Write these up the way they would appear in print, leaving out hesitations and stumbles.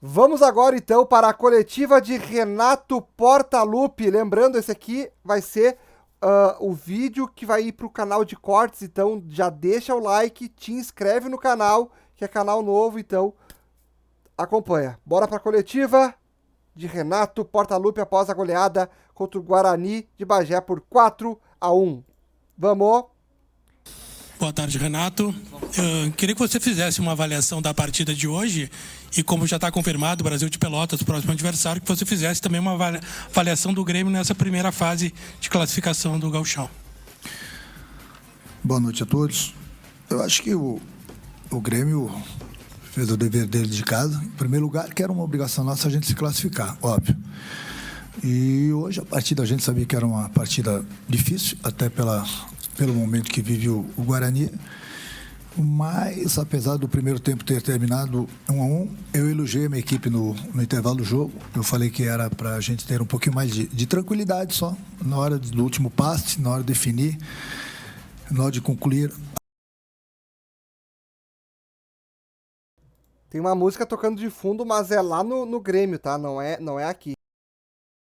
Vamos agora então para a coletiva de Renato Portaluppi. Lembrando, esse aqui vai ser o vídeo que vai ir para o canal de cortes, então já deixa o like, te inscreve no canal, que é canal novo, então acompanha. Bora para a coletiva de Renato Portaluppi após a goleada contra o Guarani de Bagé por 4-1. Vamos! Boa tarde, Renato. Queria que você fizesse uma avaliação da partida de hoje e, como já está confirmado, o Brasil de Pelotas, o próximo adversário, que você fizesse também uma avaliação do Grêmio nessa primeira fase de classificação do Gauchão. Boa noite a todos. Eu acho que o Grêmio fez o dever dele de casa. Em primeiro lugar, que era uma obrigação nossa a gente se classificar, óbvio. E hoje a partida a gente sabia que era uma partida difícil, até pelo momento que vive o Guarani. Mas, apesar do primeiro tempo ter terminado 1-1, eu elogiei a minha equipe no intervalo do jogo. Eu falei que era para a gente ter um pouquinho mais de tranquilidade só, na hora do último passe, na hora de definir, na hora de concluir. Tem uma música tocando de fundo, mas é lá no Grêmio, tá? Não é aqui.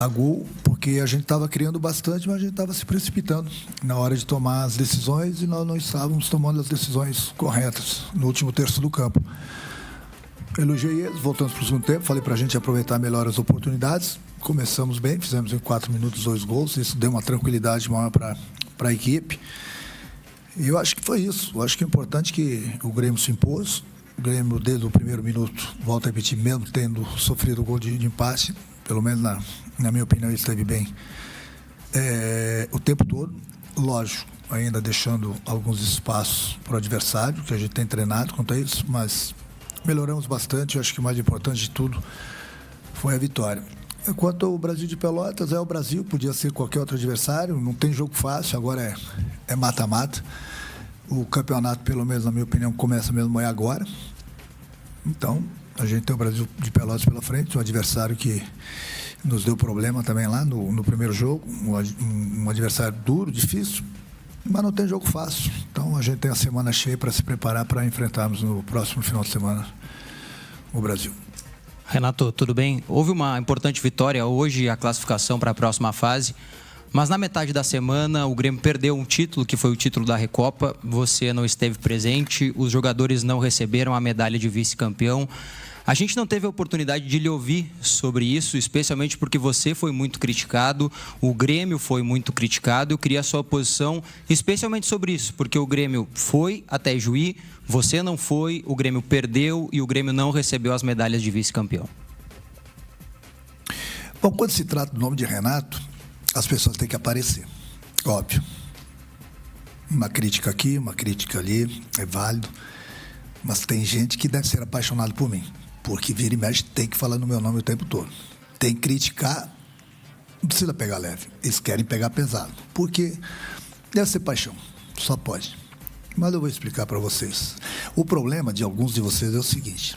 A gol, porque a gente estava criando bastante, mas a gente estava se precipitando na hora de tomar as decisões e nós não estávamos tomando as decisões corretas no último terço do campo. Elogiei eles, voltamos para o segundo tempo, falei para a gente aproveitar melhor as oportunidades. Começamos bem, fizemos em 4 minutos 2 gols, isso deu uma tranquilidade maior para a equipe. E eu acho que foi isso. Eu acho que é importante que o Grêmio se impôs. O Grêmio, desde o primeiro minuto, volta a repetir, mesmo tendo sofrido o gol de empate, pelo menos na minha opinião, ele esteve bem o tempo todo. Lógico, ainda deixando alguns espaços para o adversário, que a gente tem treinado quanto a isso, mas melhoramos bastante. Eu acho que o mais importante de tudo foi a vitória. Quanto ao Brasil de Pelotas, é o Brasil, podia ser qualquer outro adversário, não tem jogo fácil, agora é mata-mata. O campeonato, pelo menos na minha opinião, começa mesmo agora. Então, a gente tem o Brasil de Pelotas pela frente, um adversário que nos deu problema também lá no primeiro jogo, um adversário duro, difícil, mas não tem jogo fácil. Então, a gente tem a semana cheia para se preparar para enfrentarmos no próximo final de semana o Brasil. Renato, tudo bem? Houve uma importante vitória hoje, a classificação para a próxima fase. Mas na metade da semana o Grêmio perdeu um título, que foi o título da Recopa. Você não esteve presente, os jogadores não receberam a medalha de vice-campeão. A gente não teve a oportunidade de lhe ouvir sobre isso, especialmente porque você foi muito criticado, o Grêmio foi muito criticado. Eu queria a sua posição, especialmente sobre isso, porque o Grêmio foi até Juí, você não foi, o Grêmio perdeu e o Grêmio não recebeu as medalhas de vice-campeão. Bom, quando se trata do nome de Renato, as pessoas têm que aparecer, óbvio. Uma crítica aqui, uma crítica ali, é válido. Mas tem gente que deve ser apaixonado por mim, porque vira e mexe tem que falar no meu nome o tempo todo. Tem que criticar, não precisa pegar leve. Eles querem pegar pesado, porque deve ser paixão, só pode. Mas eu vou explicar para vocês. O problema de alguns de vocês é o seguinte: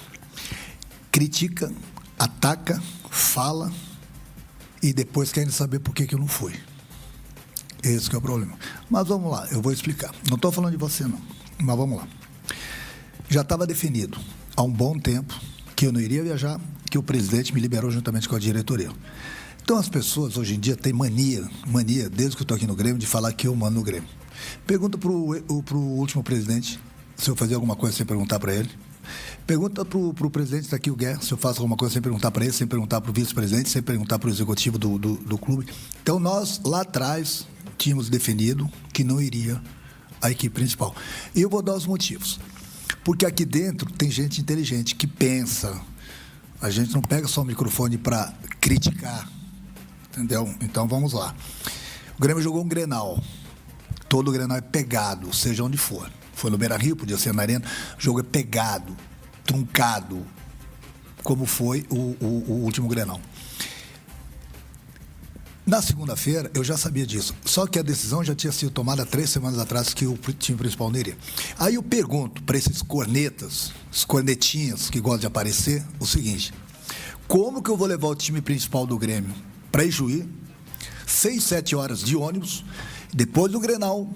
critica, ataca, fala e depois querem saber por que eu não fui. Esse que é o problema. Mas vamos lá, eu vou explicar. Não estou falando de você, não. Mas vamos lá. Já estava definido há um bom tempo que eu não iria viajar, que o presidente me liberou juntamente com a diretoria. Então as pessoas hoje em dia têm mania, desde que eu estou aqui no Grêmio, de falar que eu mando no Grêmio. Pergunta para o último presidente se eu fazia alguma coisa sem perguntar para ele. Pergunta para o presidente, está aqui o Guerra, se eu faço alguma coisa sem perguntar para ele, sem perguntar para o vice-presidente, sem perguntar para o executivo do clube. Então, nós, lá atrás, tínhamos definido que não iria à equipe principal. E eu vou dar os motivos. Porque aqui dentro tem gente inteligente que pensa. A gente não pega só o microfone para criticar, entendeu? Então, vamos lá. O Grêmio jogou um Grenal. Todo o Grenal é pegado, seja onde for. Foi no Beira-Rio, podia ser na Arena. O jogo é pegado, truncado, como foi o último Grenal. Na segunda-feira, eu já sabia disso. Só que a decisão já tinha sido tomada 3 semanas atrás, que o time principal não iria. Aí eu pergunto para esses cornetas, os cornetinhas que gostam de aparecer, o seguinte: como que eu vou levar o time principal do Grêmio para Ijuí, 6, 7 horas de ônibus, depois do Grenal?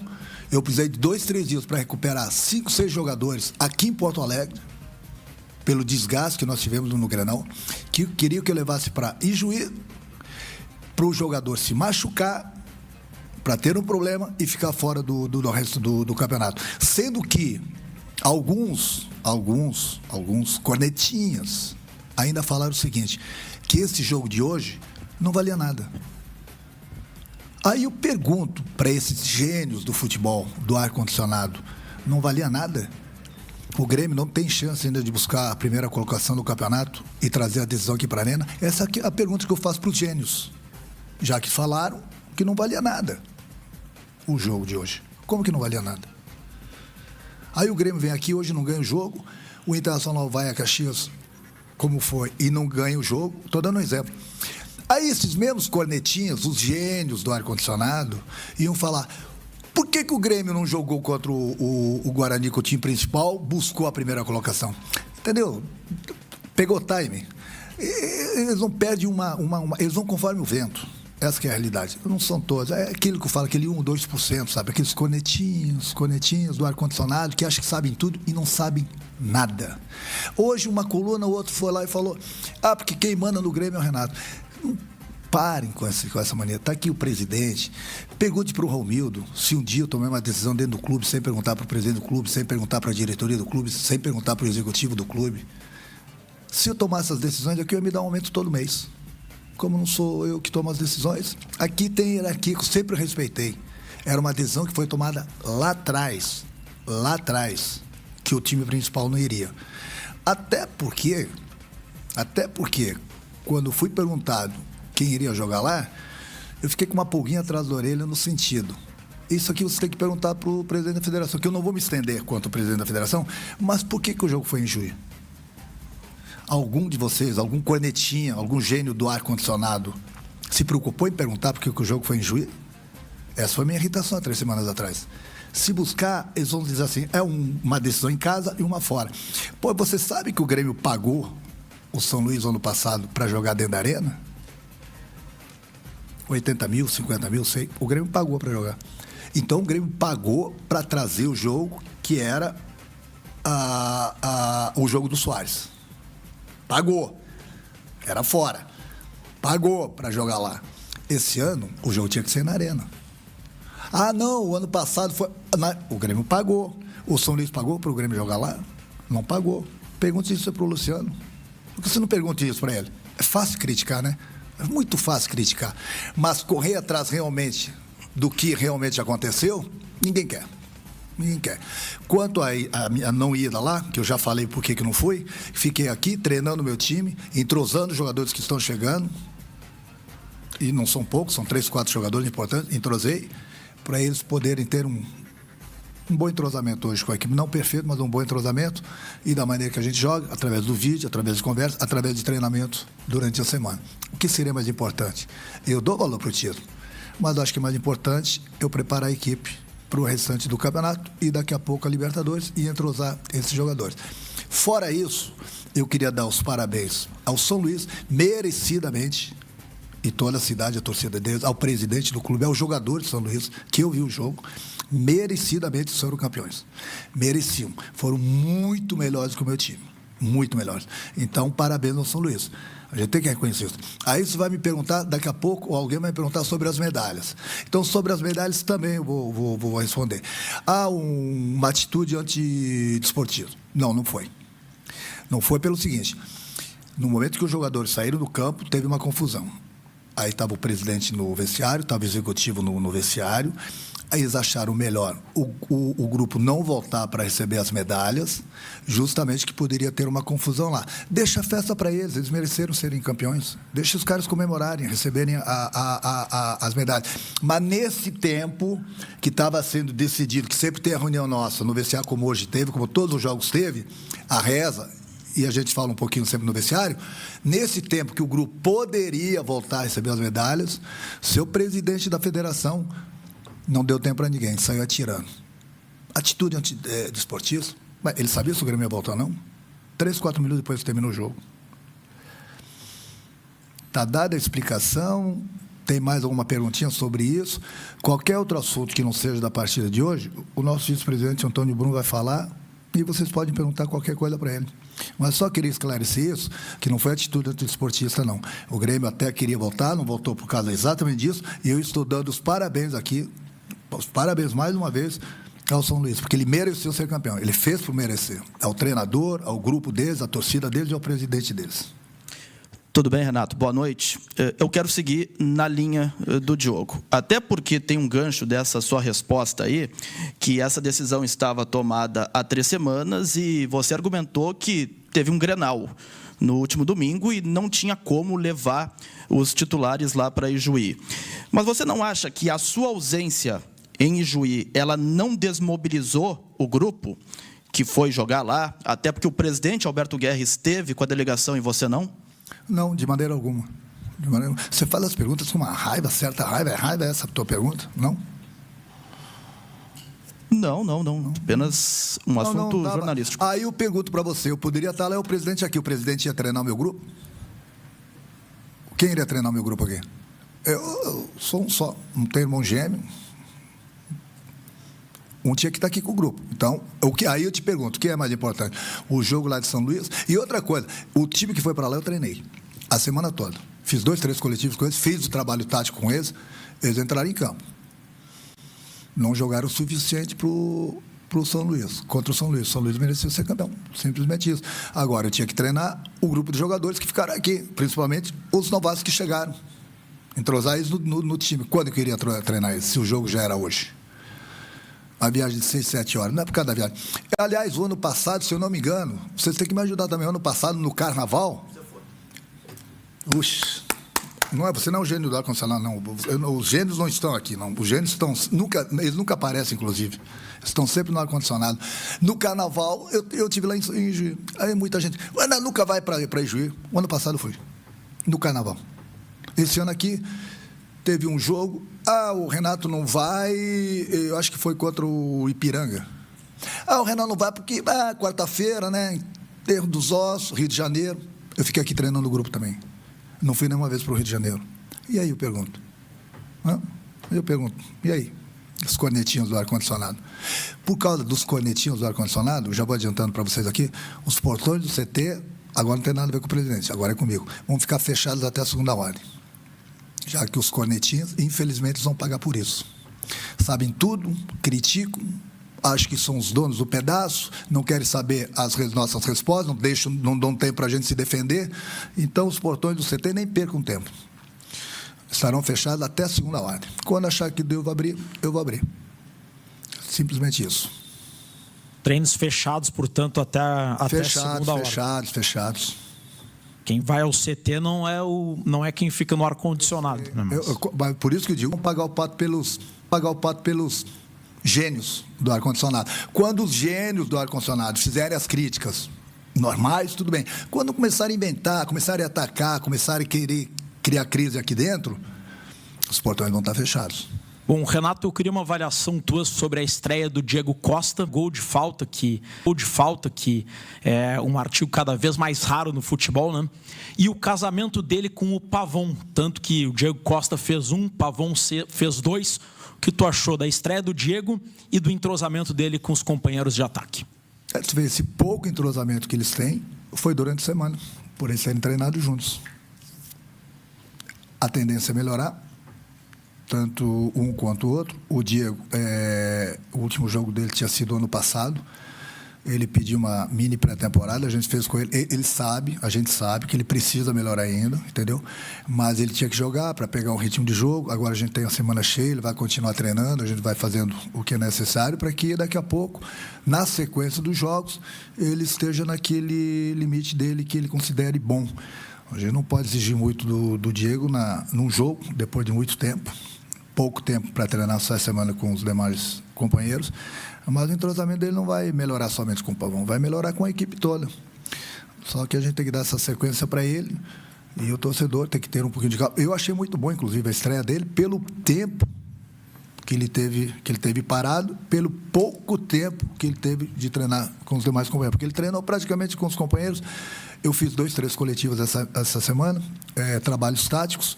Eu precisei de 2, 3 dias para recuperar 5, 6 jogadores aqui em Porto Alegre. pelo desgaste que nós tivemos no Grenal, que queria que eu levasse para Ijuí, para o jogador se machucar, para ter um problema e ficar fora do resto do campeonato. Sendo que alguns cornetinhas ainda falaram o seguinte, que esse jogo de hoje não valia nada. Aí eu pergunto para esses gênios do futebol, do ar-condicionado, não valia nada? O Grêmio não tem chance ainda de buscar a primeira colocação do campeonato e trazer a decisão aqui para a Arena? Essa aqui é a pergunta que eu faço para os gênios, já que falaram que não valia nada o jogo de hoje. Como que não valia nada? Aí o Grêmio vem aqui, hoje não ganha o jogo, o Internacional vai a Caxias, como foi, e não ganha o jogo. Estou dando um exemplo. Aí esses mesmos cornetinhos, os gênios do ar-condicionado, iam falar, por que o Grêmio não jogou contra o Guarani com o time principal, buscou a primeira colocação? Entendeu? Pegou time. Eles não perdem eles vão conforme o vento. Essa que é a realidade. Não são todos. É aquilo que eu falo, aquele 1, 2%, sabe? Aqueles cornetinhos do ar-condicionado que acham que sabem tudo e não sabem nada. Hoje uma coluna, o outro foi lá e falou, porque quem manda no Grêmio é o Renato. Parem com essa maneira. Está aqui o presidente. Pergunte para o Romildo se um dia eu tomei uma decisão dentro do clube sem perguntar para o presidente do clube, sem perguntar para a diretoria do clube, sem perguntar para o executivo do clube. Se eu tomar essas decisões, aqui eu ia me dar um aumento todo mês. Como não sou eu que tomo as decisões, aqui tem hierarquia que eu sempre respeitei. Era uma decisão que foi tomada lá atrás, que o time principal não iria. Até porque, quando fui perguntado quem iria jogar lá, eu fiquei com uma pulguinha atrás da orelha no sentido. Isso aqui você tem que perguntar para o presidente da federação, que eu não vou me estender quanto ao presidente da federação, mas por que o jogo foi em Juí? Algum de vocês, algum cornetinha, algum gênio do ar-condicionado se preocupou em perguntar por que o jogo foi em Juí? Essa foi a minha irritação há 3 semanas atrás. Se buscar, eles vão dizer assim, uma decisão em casa e uma fora. Pô, você sabe que o Grêmio pagou o São Luís ano passado para jogar dentro da arena? 80 mil, 50 mil, sei. O Grêmio pagou para jogar. Então o Grêmio pagou para trazer o jogo que era o jogo do Soares. Pagou. Era fora. Pagou para jogar lá. Esse ano, o jogo tinha que ser na arena. Não, o ano passado foi... O Grêmio pagou. O São Luís pagou para o Grêmio jogar lá? Não pagou. Pergunte isso para o Luciano. Por que você não pergunta isso para ele? É fácil criticar, né? É muito fácil criticar. Mas correr atrás realmente do que realmente aconteceu, ninguém quer. Ninguém quer. Quanto a minha não ida lá, que eu já falei por que não fui, fiquei aqui treinando meu time, entrosando os jogadores que estão chegando, e não são poucos, são 3, 4 jogadores importantes, entrosei, para eles poderem ter um bom entrosamento hoje com a equipe, não perfeito, mas um bom entrosamento, e da maneira que a gente joga, através do vídeo, através de conversa, através de treinamento durante a semana. O que seria mais importante? Eu dou valor para o título, mas acho que é mais importante eu preparar a equipe para o restante do campeonato e daqui a pouco a Libertadores e entrosar esses jogadores. Fora isso, eu queria dar os parabéns ao São Luís, merecidamente, e toda a cidade, a torcida deles, ao presidente do clube, aos jogadores de São Luís, que eu vi o jogo, merecidamente foram campeões. Mereciam. Foram muito melhores que o meu time. Muito melhores. Então, parabéns ao São Luís. A gente tem que reconhecer isso. Aí você vai me perguntar, daqui a pouco, ou alguém vai me perguntar sobre as medalhas. Então, sobre as medalhas também eu vou responder. Uma atitude antidesportiva. Não foi. Não foi pelo seguinte, no momento que os jogadores saíram do campo, teve uma confusão. Aí estava o presidente no vestiário, estava o executivo no vestiário. Aí eles acharam melhor o grupo não voltar para receber as medalhas, justamente que poderia ter uma confusão lá. Deixa a festa para eles mereceram serem campeões. Deixa os caras comemorarem, receberem as medalhas. Mas nesse tempo que estava sendo decidido, que sempre tem a reunião nossa no vestiário, como hoje teve, como todos os jogos teve, a reza, e a gente fala um pouquinho sempre no vestiário, nesse tempo que o grupo poderia voltar a receber as medalhas, seu presidente da federação não deu tempo para ninguém, saiu atirando. Atitude antidesportiva. Ele sabia se o Grêmio ia voltar, não? 3, 4 minutos depois que terminou o jogo. Está dada a explicação. Tem mais alguma perguntinha sobre isso? Qualquer outro assunto que não seja da partida de hoje, o nosso vice-presidente Antônio Bruno vai falar E vocês podem perguntar qualquer coisa para ele. Mas só queria esclarecer isso, que não foi atitude do esportista, não. O Grêmio até queria voltar, não voltou por causa exatamente disso, e eu estou dando os parabéns aqui, os parabéns mais uma vez ao São Luís, porque ele mereceu ser campeão. Ele fez por merecer. Ao treinador, ao grupo deles, à torcida deles e ao presidente deles. Tudo bem, Renato? Boa noite. Eu quero seguir na linha do Diogo. Até porque tem um gancho dessa sua resposta aí, que essa decisão estava tomada há 3 semanas e você argumentou que teve um Grenal no último domingo e não tinha como levar os titulares lá para Ijuí. Mas você não acha que a sua ausência em Ijuí, ela não desmobilizou o grupo que foi jogar lá, até porque o presidente Alberto Guerra esteve com a delegação e você não? Não, de maneira alguma. Você faz as perguntas com uma raiva, certa raiva. É raiva essa a tua pergunta? Não? Não. Apenas um assunto jornalístico. Aí eu pergunto para você, eu poderia estar lá, o presidente aqui, o presidente ia treinar o meu grupo? Quem iria treinar o meu grupo aqui? Eu sou um só, não tenho irmão gêmeo. Um tinha que estar aqui com o grupo. Então, aí eu te pergunto, o que é mais importante? O jogo lá de São Luís? E outra coisa, o time que foi para lá eu treinei a semana toda. Fiz 2, 3 coletivos com eles, fiz o trabalho tático com eles, eles entraram em campo. Não jogaram o suficiente para o São Luís, contra o São Luís. O São Luís mereceu ser campeão, simplesmente isso. Agora, eu tinha que treinar o grupo de jogadores que ficaram aqui, principalmente os novatos que chegaram. Entrosar eles no time. Quando eu queria treinar eles, se o jogo já era hoje? A viagem de 6, 7 horas, não é por causa da viagem. Aliás, o ano passado, se eu não me engano, vocês têm que me ajudar também, o ano passado, no Carnaval... Uxe, não é, você não é o gênio do ar-condicionado, não. Os gênios não estão aqui, não. Os gênios eles nunca aparecem, inclusive. Estão sempre no ar-condicionado. No Carnaval, eu estive lá em Ijuí. Aí muita gente... Ana nunca vai para Ijuí. O ano passado fui, no Carnaval. Esse ano aqui... Teve um jogo, o Renato não vai, eu acho que foi contra o Ipiranga. O Renato não vai porque, quarta-feira, né, enterro dos ossos, Rio de Janeiro. Eu fiquei aqui treinando o grupo também. Não fui nenhuma vez para o Rio de Janeiro. E aí eu pergunto? E aí? Os cornetinhos do ar-condicionado. Por causa dos cornetinhos do ar-condicionado, já vou adiantando para vocês aqui, os portões do CT, agora não tem nada a ver com o presidente, agora é comigo. Vão ficar fechados até a segunda ordem. Já que os cornetinhos, infelizmente, vão pagar por isso. Sabem tudo, criticam, acham que são os donos do pedaço, não querem saber as nossas respostas, não dão tempo para a gente se defender. Então, os portões do CT nem percam tempo. Estarão fechados até a segunda ordem. Quando achar que devo abrir, eu vou abrir. Simplesmente isso. Treinos fechados, portanto, até a segunda ordem. Fechados. Quem vai ao CT não é quem fica no ar-condicionado. Por isso que eu digo, vamos pagar o pato pelos gênios do ar-condicionado. Quando os gênios do ar-condicionado fizerem as críticas normais, tudo bem. Quando começarem a inventar, começarem a atacar, começarem a querer criar crise aqui dentro, os portões vão estar fechados. Bom, Renato, eu queria uma avaliação tua sobre a estreia do Diego Costa, gol de falta que é um artigo cada vez mais raro no futebol, né? E o casamento dele com o Pavon, tanto que o Diego Costa fez 1, Pavon fez 2. O que tu achou da estreia do Diego e do entrosamento dele com os companheiros de ataque? Tu vê, esse pouco entrosamento que eles têm foi durante a semana, por eles serem treinados juntos. A tendência é melhorar, tanto um quanto o outro. O Diego, o último jogo dele tinha sido ano passado. Ele pediu uma mini pré-temporada, a gente fez com ele. A gente sabe que ele precisa melhorar ainda, entendeu? Mas ele tinha que jogar para pegar um ritmo de jogo. Agora a gente tem a semana cheia, ele vai continuar treinando, a gente vai fazendo o que é necessário para que daqui a pouco, na sequência dos jogos, ele esteja naquele limite dele que ele considere bom. A gente não pode exigir muito do Diego num jogo, depois de muito tempo. Pouco tempo para treinar só essa semana com os demais companheiros, mas o entrosamento dele não vai melhorar somente com o Pavão, vai melhorar com a equipe toda. Só que a gente tem que dar essa sequência para ele e o torcedor tem que ter um pouquinho de calma. Eu achei muito bom, inclusive, a estreia dele, pelo tempo que ele teve parado, pelo pouco tempo que ele teve de treinar com os demais companheiros, porque ele treinou praticamente com os companheiros. Eu fiz 2, 3 coletivas essa semana, trabalhos táticos.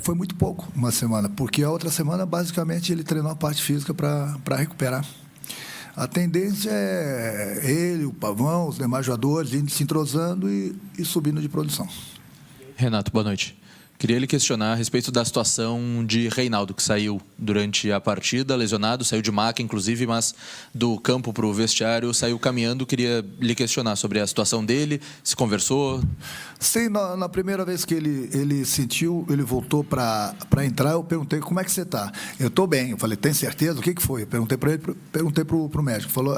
Foi muito pouco, uma semana, porque a outra semana, basicamente, ele treinou a parte física para recuperar. A tendência é ele, o Pavão, os demais jogadores, indo se entrosando e subindo de produção. Renato, boa noite. Queria lhe questionar a respeito da situação de Reinaldo, que saiu durante a partida, lesionado, saiu de maca, inclusive, mas do campo para o vestiário saiu caminhando. Queria lhe questionar sobre a situação dele, se conversou. Sim, na primeira vez que ele sentiu, ele voltou para entrar, eu perguntei, como é que você está? Eu estou bem. Eu falei, tem certeza? O que foi? Eu perguntei para ele, perguntei para o médico. Falou,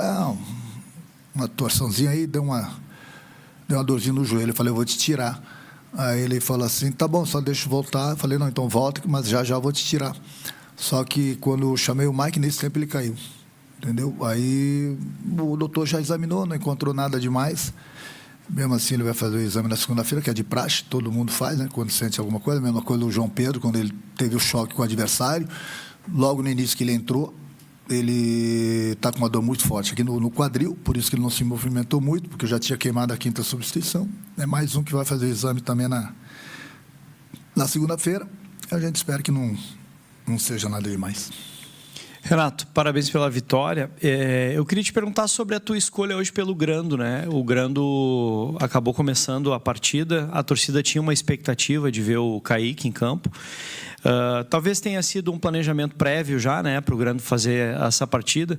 uma torçãozinha aí, deu uma dorzinha no joelho. Eu falei, eu vou te tirar. Aí ele falou assim, tá bom, só deixa eu voltar. Eu falei, não, então volta, mas já vou te tirar. Só que quando eu chamei o Mike, nesse tempo ele caiu, entendeu? Aí o doutor já examinou, não encontrou nada demais. Mesmo assim, ele vai fazer o exame na segunda-feira, que é de praxe, todo mundo faz, né? Quando sente alguma coisa. A mesma coisa do João Pedro, quando ele teve o choque com o adversário. Logo no início que ele entrou, ele está com uma dor muito forte aqui no quadril, por isso que ele não se movimentou muito, porque eu já tinha queimado a 5ª substituição. É mais um que vai fazer o exame também na segunda-feira. A gente espera que não seja nada demais. Renato, parabéns pela vitória. Eu queria te perguntar sobre a tua escolha hoje pelo Grando, né? O Grando acabou começando a partida, a torcida tinha uma expectativa de ver o Kaique em campo. Talvez tenha sido um planejamento prévio já, né, para o Grando fazer essa partida,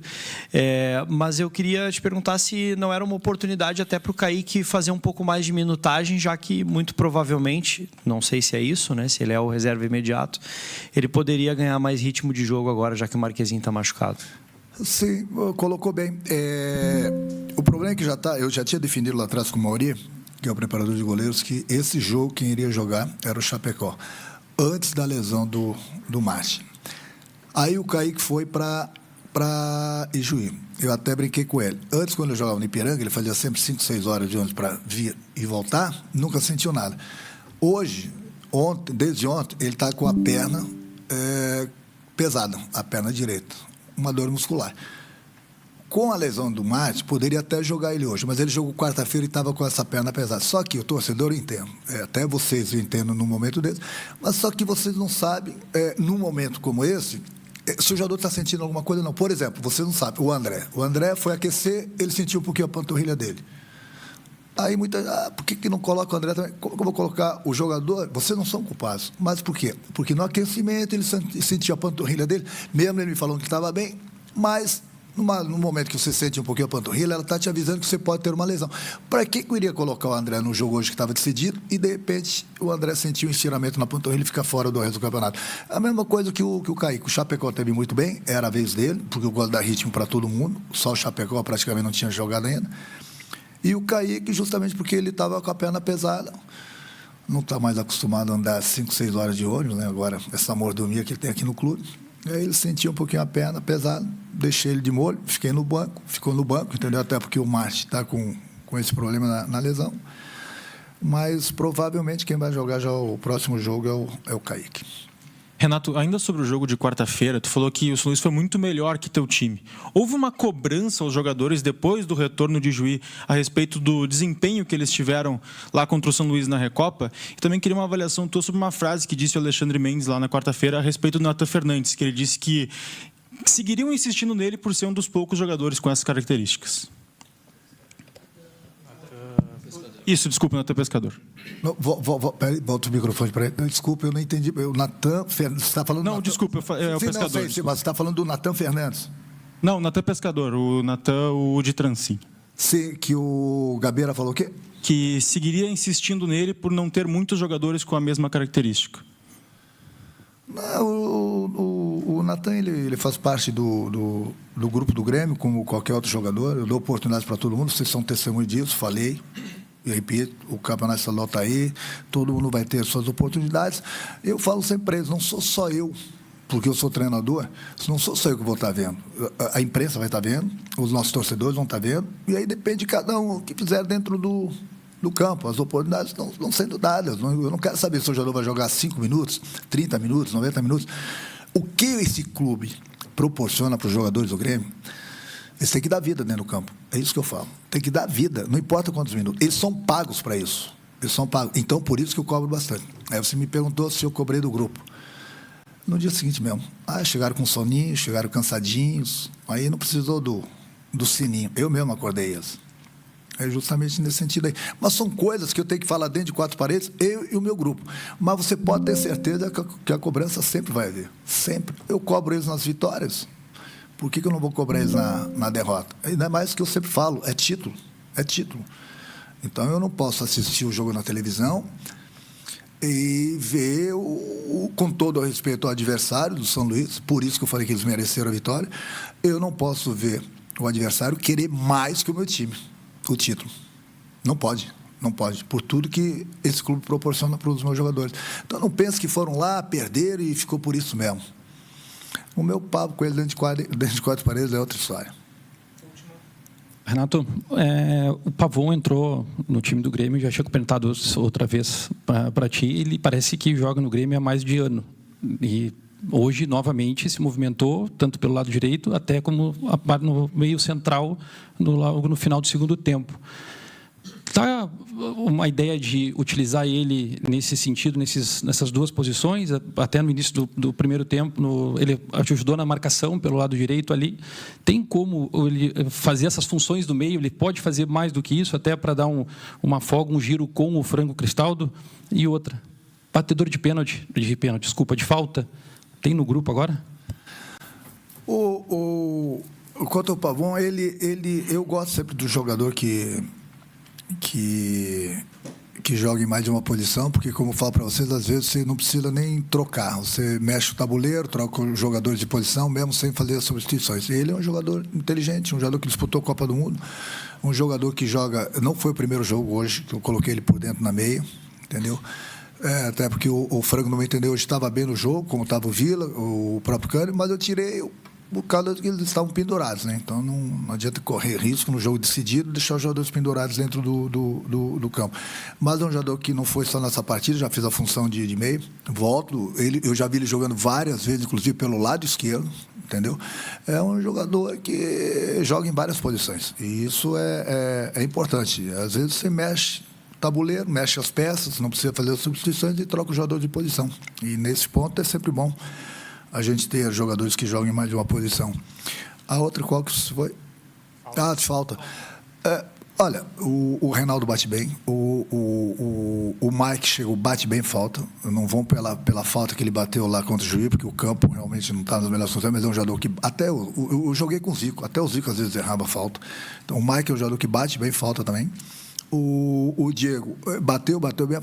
mas eu queria te perguntar se não era uma oportunidade até para o Kaique fazer um pouco mais de minutagem, já que muito provavelmente, não sei se é isso, né, se ele é o reserva imediato, ele poderia ganhar mais ritmo de jogo agora, já que o Marquezinho está machucado. Sim, colocou bem. O problema é que eu já tinha definido lá atrás com o Mauri, que é o preparador de goleiros, que esse jogo quem iria jogar era o Chapecó, antes da lesão do Márcio. Aí o Kaique foi para Ijuí. Eu até brinquei com ele. Antes, quando eu jogava no Ipiranga, ele fazia sempre 5, 6 horas de ônibus para vir e voltar, nunca sentiu nada. Hoje, desde ontem, ele está com a perna pesada, a perna direita, uma dor muscular. Com a lesão do Márcio, poderia até jogar ele hoje, mas ele jogou quarta-feira e estava com essa perna pesada. Só que o torcedor entende, até vocês entendem num momento desse, mas só que vocês não sabem, num momento como esse, se o jogador está sentindo alguma coisa ou não. Por exemplo, vocês não sabem, o André foi aquecer, ele sentiu um pouquinho a panturrilha dele. Aí por que não coloca o André também? Como eu vou colocar o jogador? Vocês não são culpados. Mas por quê? Porque no aquecimento ele sentiu a panturrilha dele, mesmo ele me falando que estava bem, mas no momento que você sente um pouquinho a panturrilha, ela está te avisando que você pode ter uma lesão. Para que eu iria colocar o André no jogo hoje que estava decidido e, de repente, o André sentiu um estiramento na panturrilha e fica fora do resto do campeonato? A mesma coisa que o Kaique. O Chapecó teve muito bem, era a vez dele, porque eu gosto de dar ritmo para todo mundo, só o Chapecó praticamente não tinha jogado ainda. E o Kaique, justamente porque ele estava com a perna pesada, não está mais acostumado a andar 5, 6 horas de ônibus, né? Agora, essa mordomia que ele tem aqui no clube. E aí ele sentiu um pouquinho a perna pesada, deixei ele de molho, ficou no banco, entendeu? Até porque o Márcio está com esse problema na lesão. Mas provavelmente quem vai jogar já o próximo jogo é o Kaique. Renato, ainda sobre o jogo de quarta-feira, tu falou que o São Luís foi muito melhor que teu time. Houve uma cobrança aos jogadores depois do retorno de Juí a respeito do desempenho que eles tiveram lá contra o São Luís na Recopa? E também queria uma avaliação tua sobre uma frase que disse o Alexandre Mendes lá na quarta-feira a respeito do Natan Fernandes, que ele disse que seguiriam insistindo nele por ser um dos poucos jogadores com essas características. Isso, desculpa, Natan Pescador. Não, peraí, volta o microfone para ele. Desculpa, eu não entendi. O Natan Fernandes, você está falando... Não, desculpa, é o sim, Pescador. Não, sei, mas você está falando do Natan Fernandes. Não, Natan Pescador, o Natan, o de Transi. Sim, que o Gabeira falou o quê? Que seguiria insistindo nele por não ter muitos jogadores com a mesma característica. Não, o Natan, ele faz parte do grupo do Grêmio, como qualquer outro jogador. Eu dou oportunidades para todo mundo, vocês são testemunhos disso, falei. Eu repito, o campeonato estadual está aí, todo mundo vai ter suas oportunidades. Eu falo sempre para eles, não sou só eu, porque eu sou treinador, não sou só eu que vou estar vendo. A imprensa vai estar vendo, os nossos torcedores vão estar vendo, e aí depende de cada um o que fizer dentro do campo. As oportunidades estão sendo dadas. Eu não quero saber se o jogador vai jogar 5 minutos, 30 minutos, 90 minutos. O que esse clube proporciona para os jogadores do Grêmio, eles têm que dar vida dentro do campo. É isso que eu falo. Tem que dar vida, não importa quantos minutos. Eles são pagos para isso. Eles são pagos. Então, por isso que eu cobro bastante. Aí você me perguntou se eu cobrei do grupo. No dia seguinte mesmo. Chegaram com soninho, chegaram cansadinhos. Aí não precisou do sininho. Eu mesmo acordei isso. É justamente nesse sentido aí. Mas são coisas que eu tenho que falar dentro de 4 paredes, eu e o meu grupo. Mas você pode ter certeza que a cobrança sempre vai haver. Sempre. Eu cobro eles nas vitórias. Por que eu não vou cobrar eles na derrota? Ainda mais que eu sempre falo, é título. É título. Então eu não posso assistir o jogo na televisão e ver, com todo o respeito ao adversário do São Luís, por isso que eu falei que eles mereceram a vitória, eu não posso ver o adversário querer mais que o meu time. O título. Não pode, por tudo que esse clube proporciona para os meus jogadores. Então, não pense que foram lá, perderam e ficou por isso mesmo. O meu papo com eles dentro de 4 paredes é outra história. Renato, o Pavon entrou no time do Grêmio, já tinha perguntado outra vez para ti, ele parece que joga no Grêmio há mais de ano. E hoje, novamente, se movimentou, tanto pelo lado direito, até como no meio central, logo no final do segundo tempo. Está uma ideia de utilizar ele nesse sentido, nessas duas posições? Até no início do primeiro tempo, ele ajudou na marcação pelo lado direito ali. Tem como ele fazer essas funções do meio? Ele pode fazer mais do que isso, até para dar uma folga, um giro com o Franco Cristaldo? E outra, batedor de pênalti, de falta, tem no grupo agora? Quanto ao Pavon, eu gosto sempre do jogador que joga em mais de uma posição, porque, como eu falo para vocês, às vezes você não precisa nem trocar. Você mexe o tabuleiro, troca os jogadores de posição, mesmo sem fazer as substituições. Ele é um jogador inteligente, um jogador que disputou a Copa do Mundo, um jogador que joga... Não foi o primeiro jogo hoje, que eu coloquei ele por dentro na meia, entendeu? Até porque o Franco, não me entendeu, hoje estava bem no jogo, como estava o Vila, o próprio Cândido, mas eu tirei por causa que eles estavam pendurados, né? Então não adianta correr risco no jogo decidido, deixar os jogadores pendurados dentro do campo. Mas é um jogador que não foi só nessa partida, já fez a função de meio, eu já vi ele jogando várias vezes, inclusive pelo lado esquerdo, entendeu? É um jogador que joga em várias posições, e isso é importante. Às vezes você mexe tabuleiro, mexe as peças, não precisa fazer as substituições e troca o jogador de posição. E nesse ponto é sempre bom a gente ter jogadores que jogam em mais de uma posição. A outra, qual que foi? Falta. Olha, o Reinaldo bate bem, o Mike chegou, bate bem falta. Não vão pela falta que ele bateu lá contra o Juiz, porque o campo realmente não está nas melhores condições, mas é um jogador que até eu joguei com o Zico, até o Zico às vezes errava falta. Então o Mike é um jogador que bate bem falta também. O Diego bateu bem.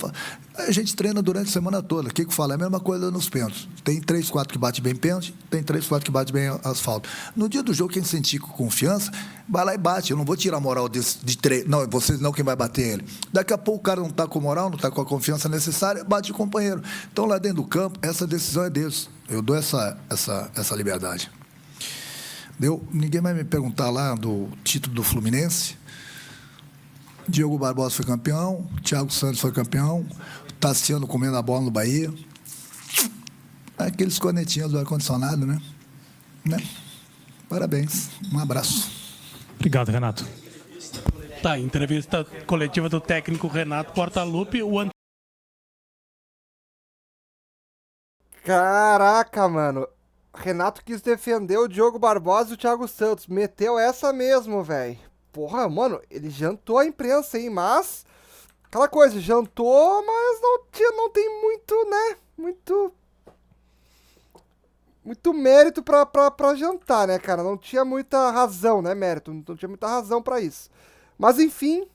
A gente treina durante a semana toda. O que eu falo? É a mesma coisa nos pênaltis. Tem 3, 4 que bate bem pênalti, tem 3, 4 que bate bem as faltas. No dia do jogo, quem sentir com confiança, vai lá e bate. Eu não vou tirar a moral de 3. Não, vocês não, quem vai bater ele. Daqui a pouco o cara não está com moral, não está com a confiança necessária, bate o companheiro. Então, lá dentro do campo, essa decisão é deles. Eu dou essa liberdade. Ninguém vai me perguntar lá do título do Fluminense. Diogo Barbosa foi campeão, Thiago Santos foi campeão, Tassiano comendo a bola no Bahia. Aqueles cornetinhos do ar-condicionado, né? Parabéns, um abraço. Obrigado, Renato. Tá, entrevista coletiva do técnico Renato Portaluppi. Caraca, mano. Renato quis defender o Diogo Barbosa e o Thiago Santos. Meteu essa mesmo, velho. Porra, mano, ele jantou a imprensa, hein? Mas, aquela coisa, jantou, mas não tem muito, né? Muito mérito pra jantar, né, cara? Não tinha muita razão, né, mérito? Não tinha muita razão pra isso. Mas, enfim, o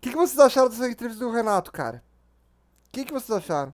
que vocês acharam dessa entrevista do Renato, cara? O que vocês acharam?